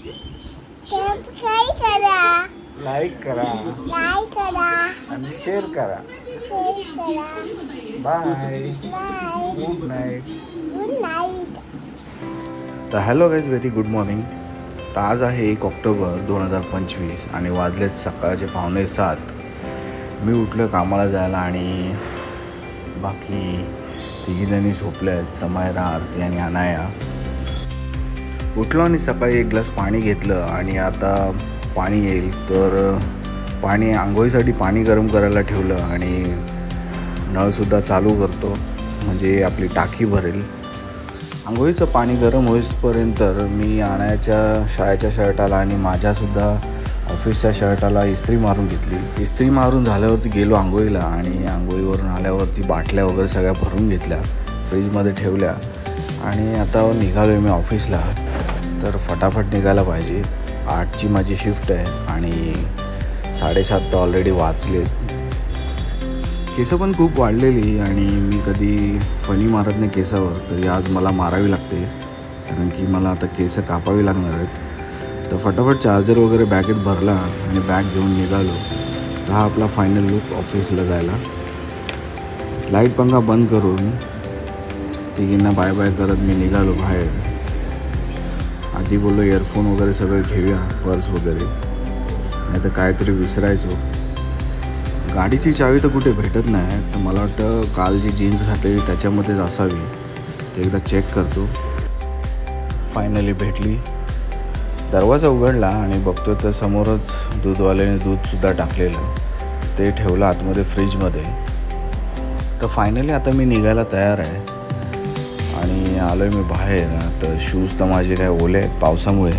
Subscribe करा, like करा आणि शेअर करा. बाय. Good night. तर hello guys, very good morning. तर आज आहे 1 ऑक्टोबर 2025 आणि वाजलेत सकाळचे 6:45. मी उठलो कामाला जायला आणि बाकी तिघीजणी झोपल्या आहेत, समायरा, आरती आणि अनाया. उठलो आणि सकाळी 1 ग्लास पाणी घेतलं आणि आता पाणी येईल तर पाणी आंघोळीसाठी पाणी गरम करायला ठेवलं आणि नळसुद्धा चालू करतो म्हणजे आपली टाकी भरेल. आंघोळीचं पाणी गरम होईपर्यंत मी अनायाच्या शाळेच्या शर्टाला आणि माझ्यासुद्धा ऑफिसच्या शर्टाला इस्त्री मारून घेतली. इस्त्री मारून झाल्यावरती गेलो आंघोळीला आणि आंघोळीवरून आल्यावरती बाटल्या वगैरे सगळ्या भरून घेतल्या, फ्रीजमध्ये ठेवल्या आणि आता निघालो आहे मी ऑफिसला. तर फटाफट निघायला पाहिजे. 8ची माझी शिफ्ट आहे आणि 7:30 तर ऑलरेडी वाजलेत. केस पण खूप वाढलेली आणि मी कधी फणी मारत नाही केसावर, तरी आज मला मारावी लागते कारण की मला आता केस कापावी लागणार आहेत. तर फटाफट चार्जर वगैरे बॅगेत भरला आणि बॅग घेऊन निघालो. तर हा आपला फायनल लुक ऑफिसला जायला. लाईट पंखा बंद करून तिघींना बाय बाय करत मी निघालो बाहेर. आधी बोललो इयरफोन वगैरे सगळं घेऊया, पर्स वगैरे, नाही तर काहीतरी विसरायचो. गाडीची चावी तर कुठे भेटत नाही, तर मला वाटतं काल जी जीन्स घातलेली त्याच्यामध्येच असावी. ते एकदा चेक करतो. फायनली भेटली. दरवाजा उघडला आणि बघतो तर समोरच दूधवाल्याने दूधसुद्धा टाकलेलं, ते ठेवलं आतमध्ये फ्रीजमध्ये. तर फायनली आता मी निघायला तयार आहे आणि आलो आहे मी बाहेर. तर शूज तर माझे काय ओले आहेत पावसामुळे,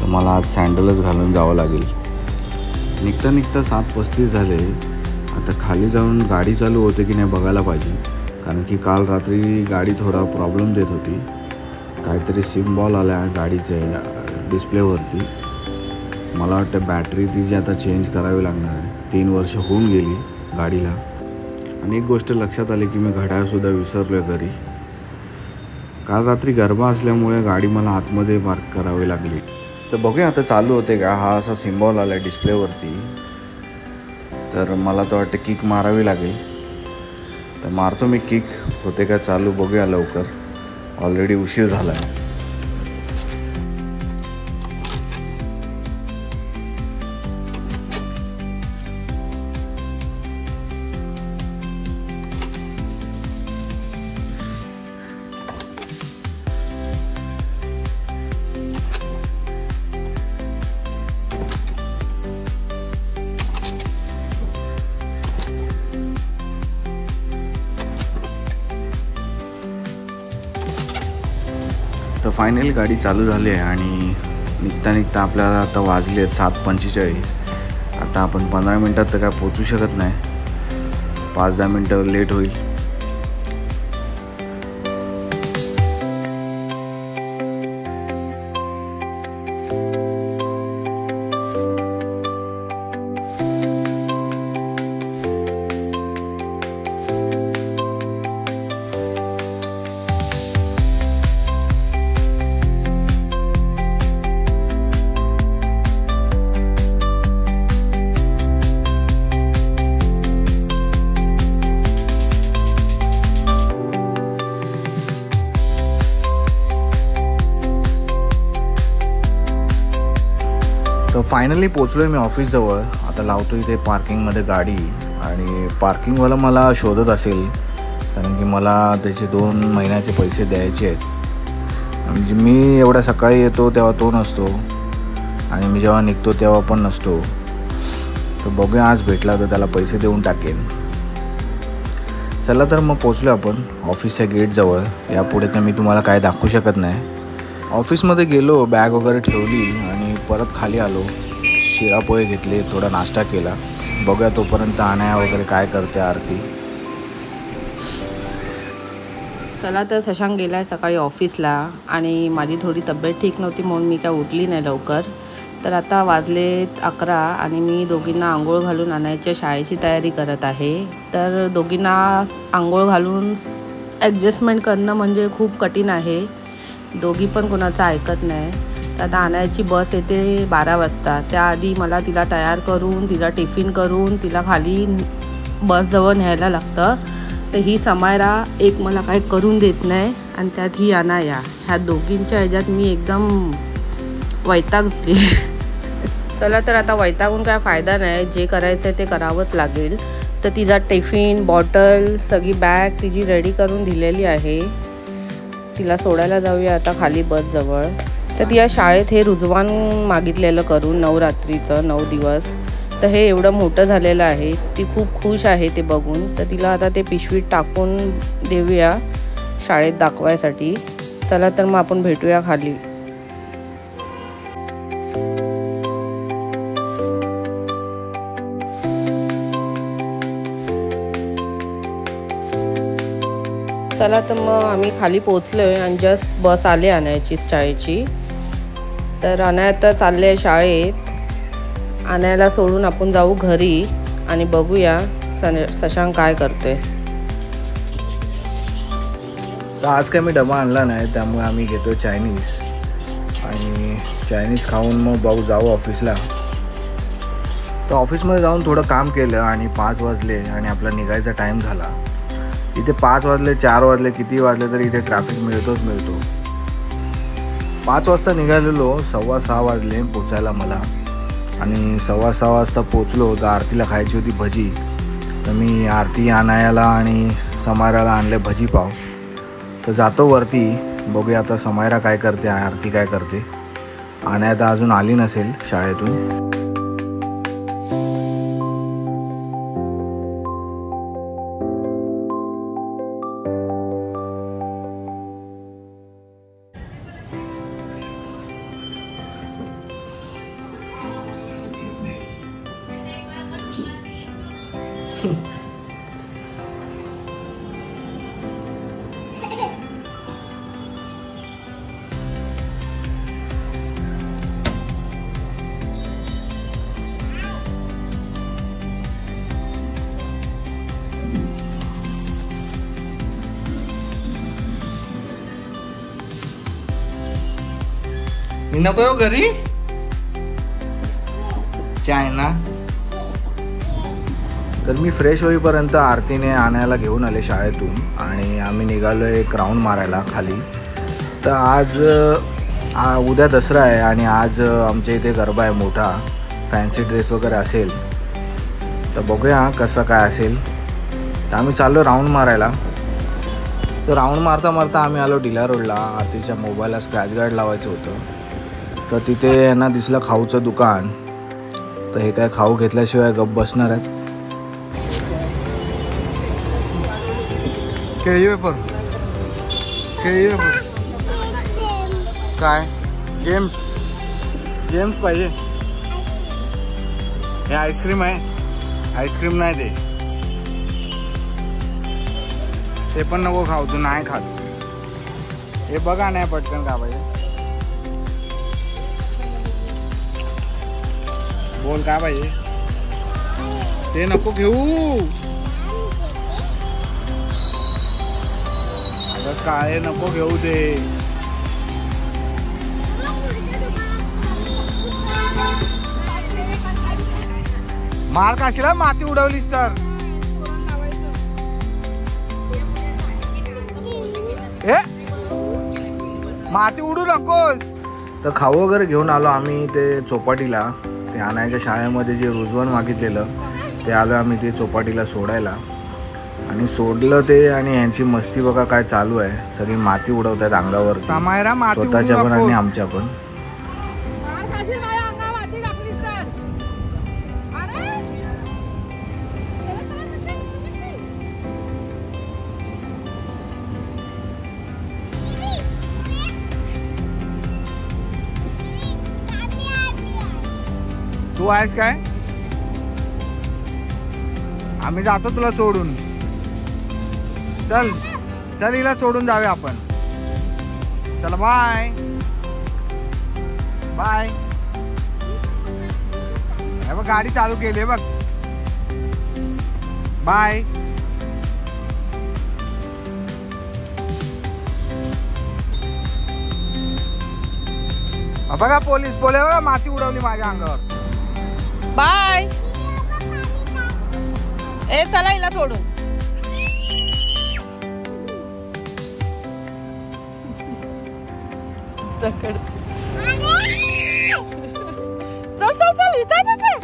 तर मला आज सँडलच घालून जावं लागेल. निघता निघता 7:35 झाले. आता खाली जाऊन गाडी चालू होते की नाही बघायला पाहिजे, कारण की काल रात्री गाडी थोडा प्रॉब्लेम देत होती. काहीतरी सिम्बॉल आल्या गाडीच्या डिस्प्लेवरती. मला वाटतं बॅटरी तिची आता चेंज करावी लागणार आहे. 3 वर्ष होऊन गेली गाडीला. आणि एक गोष्ट लक्षात आली की मी घड्याळसुद्धा विसरलो आहे घरी. काल रात्री गरबा असल्यामुळे गाडी मला आतमध्ये पार्क करावी लागली. तर बघूया आता चालू होते का. हा असा सिम्बॉल आला आहे डिस्प्लेवरती, तर मला तर वाटतं किक मारावी लागेल. तर मारतो मी किक. होते का चालू बघूया लवकर, ऑलरेडी उशीर झाला आहे. तर फायनली गाडी चालू झाली आहे आणि निघता निघता आपल्याला आता वाजले आहेत 7:45. आता आपण 15 मिनटात तर काय पोचू शकत नाही, 5-10 मिनटं लेट होईल. तर फायनली पोचलो आहे मी ऑफिसजवळ. आता लावतो इथे पार्किंगमध्ये गाडी आणि पार्किंगवाला मला शोधत असेल कारण की मला त्याचे 2 महिन्याचे पैसे द्यायचे आहेत. म्हणजे मी एवढ्या सकाळी येतो तेव्हा तो नसतो आणि मी जेव्हा निघतो तेव्हा पण नसतो. तर बघूया आज भेटला तर त्याला पैसे देऊन टाकेन. चला तर मग पोचलो आपण ऑफिसच्या गेटजवळ. यापुढे तर मी तुम्हाला काय दाखवू शकत नाही. ऑफिसमध्ये गेलो, बॅग वगैरे ठेवली आणि परत खाली आलो. शिरा पोहे घेतले, थोडा नाश्ता केला. बघूया तोपर्यंत अनाया वगैरे काय करते आरती. चला तर शशांक गेला आहे सकाळी ऑफिसला आणि माझी थोडी तब्येत ठीक नव्हती म्हणून मी काय उठली नाही लवकर. तर आता वाजलेत 11 आणि मी दोघींना आंघोळ घालून आणायच्या शाळेची तयारी करत आहे. तर दोघींना आंघोळ घालून ॲडजस्टमेंट करणं म्हणजे खूप कठीण आहे. दोघी पण कोणाचं ऐकत नाही. तर आता अनायाची बस येते 12 वाजता. त्याआधी मला तिला तयार करून, तिला टिफिन करून, तिला खाली बसजवळ न्यायला लागतं. तर ही समायरा एक मला काही करून देत नाही आणि त्यात ही अनाया, ह्या दोघींच्या ह्याच्यात मी एकदम वैतागते. चला तर आता वैतागून काय फायदा नाही, जे करायचं आहे ते करावंच लागेल. तर तिचा टिफिन, बॉटल, सगळी बॅग तिची रेडी करून दिलेली आहे. तिला सोडायला जाऊया आता खाली बसजवळ. तर तिच्या शाळेत हे रुजवान मागितलेलं करून नवरात्रीचं 9 दिवस. तर हे एवढं मोठं झालेलं आहे. ती खूप खुश आहे ते बघून. तर तिला आता ते पिशवीत टाकून देऊया शाळेत दाखवायसाठी. चला तर मग आपण भेटूया खाली. चला तर मग आम्ही खाली पोचलो आहे आणि जस्ट बस आली अनायाची शाळेची. तर अनाया आता चालले आहे शाळेत. अनायाला सोडून आपण जाऊ घरी आणि बघूया शशांक काय करतोय. तर आज काय मी डबा आणला नाही, त्यामुळे आम्ही घेतो चायनीज आणि चायनीज खाऊन मग जाऊ ऑफिसला. तर ऑफिसमध्ये जाऊन थोडं काम केलं आणि 5 वाजले आणि आपला निघायचा टाईम झाला. इथे 5 वाजले, 4 वाजले, किती वाजले तरी इथे ट्रॅफिक मिळतो. 5 वाजता निघालेलो, 6:15 वाजले पोचायला मला आणि 6:15 वाजता पोचलो. तर आरतीला खायची होती भजी. तर मी आरती, अनायाला आणि समायराला आणले भजी पाव. तर जातो वरती, बघूया आता समायरा काय करते, आरती काय करते. अनाया तर अजून आली नसेल शाळेतून. मी नको येऊ घरी चाय ना. तर मी फ्रेश होईपर्यंत आरतीने आणायला घेऊन आले शाळेतून आणि आम्ही निघालो एक राऊंड मारायला खाली. तर आज उद्या दसरा आहे आणि आज आमच्या इथे गरबा आहे मोठा, फॅन्सी ड्रेस वगैरे असेल. तर बघूया कसं काय असेल. तर आम्ही चाललो राऊंड मारायला. तर राऊंड मारता मारता आम्ही आलो डिला रोडला. आरतीच्या मोबाईलला स्क्रॅच गार्ड लावायचं होतं. तर तिथे यांना दिसलं खाऊचं दुकान. तर हे काय खाऊ घेतल्याशिवाय गप्प बसणार आहेत. केळी वेपर काय जेम्स पाहिजे. हे आईस्क्रीम आहे, आईस्क्रीम नाही ते पण नको खाऊ, तू नाही खात. हे बघा नाही पटकन का पाहिजे, बोल काय पाहिजे. ते नको घेऊ, काय नको घेऊ ते. मार काशीला माती उडवलीस तर. माती उडू नकोस. तर खाऊ वगैरे घेऊन आलो आम्ही ते चौपाटीला. ते आणायच्या शाळेमध्ये जे रुजवण मागितलेलं ते आलो आम्ही ते चौपाटीला सोडायला. आणि सोडलं ते आणि यांची मस्ती बघा काय चालू आहे. सगळी माती उडवत आहेत अंगावर, स्वतःच्या पण आणि आमच्या पण. तू आहेस काय? आम्ही जातो तुला सोडून. चल चल हिला सोडून जाऊया आपण. चल बाय बाय. हे बघ गाडी चालू केली बघ. बाय. बघा पोलीस बोले बघा, माती उडवली माझ्या अंगावर. बाय. ए चला हिला सोडून. चल चल चल इथं चला.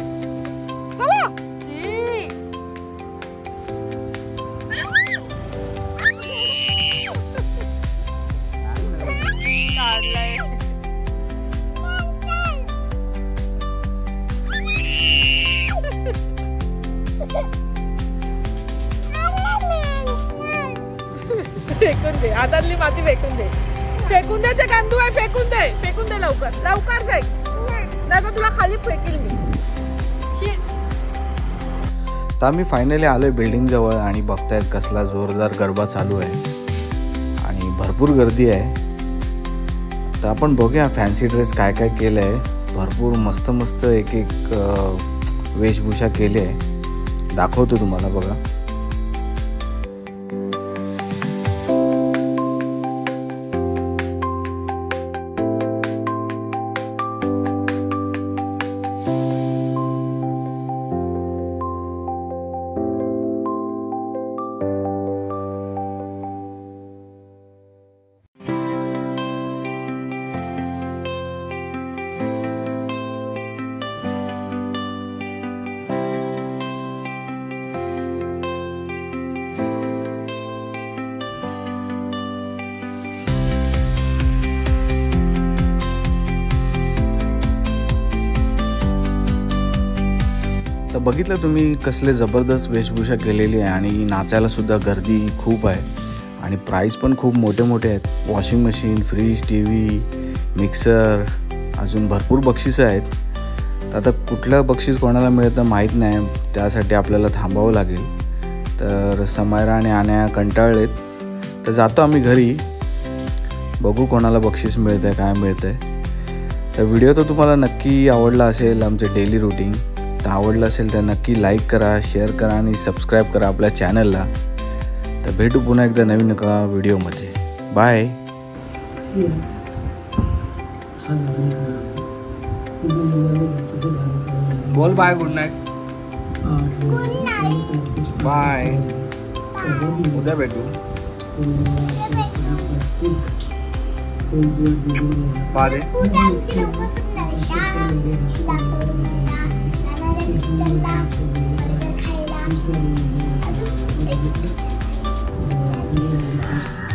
फेकून दे, हातातली माती फेकून दे. फेकून दे, ते गांडू आहे. फेकून दे लवकर लवकर फेक. नाही तर तुला खाली फेकील मी. तर आम्ही फायनली आलोय बिल्डिंग जवळ आणि बघतायत कसला जोरदार गरबा चालू आहे आणि भरपूर गर्दी आहे. तर आपण बघूया फॅन्सी ड्रेस काय काय केलं आहे. भरपूर मस्त मस्त एक वेशभूषा केली आहे. दाखवतो तुम्हाला बघा. तर बघितलं तुम्ही कसले जबरदस्त वेशभूषा केलेली आहे आणि नाचायला सुद्धा गर्दी खूप आहे आणि प्राईस पण खूप मोठे मोठे आहेत. Washing machine, fridge, TV, mixer, अजून भरपूर बक्षिसं आहेत. तर आता कुठलं बक्षीस कोणाला मिळतं माहीत नाही, त्यासाठी आपल्याला थांबावं लागेल. तर समायरा आणि आण्या कंटाळलेत, तर जातो आम्ही घरी. बघू कोणाला बक्षीस मिळतं आहे काय मिळतं आहे. तर व्हिडिओ तर तुम्हाला नक्की आवडला असेल. आमचे डेली रुटीन तर आवडलं असेल तर नक्की लाईक करा, शेअर करा आणि सबस्क्राईब करा आपल्या चॅनलला. तर भेटू पुन्हा एकदा नवीन एका व्हिडिओमध्ये. बाय. बोल बाय. Good night. बाय. उद्या भेटू. बाय. खायला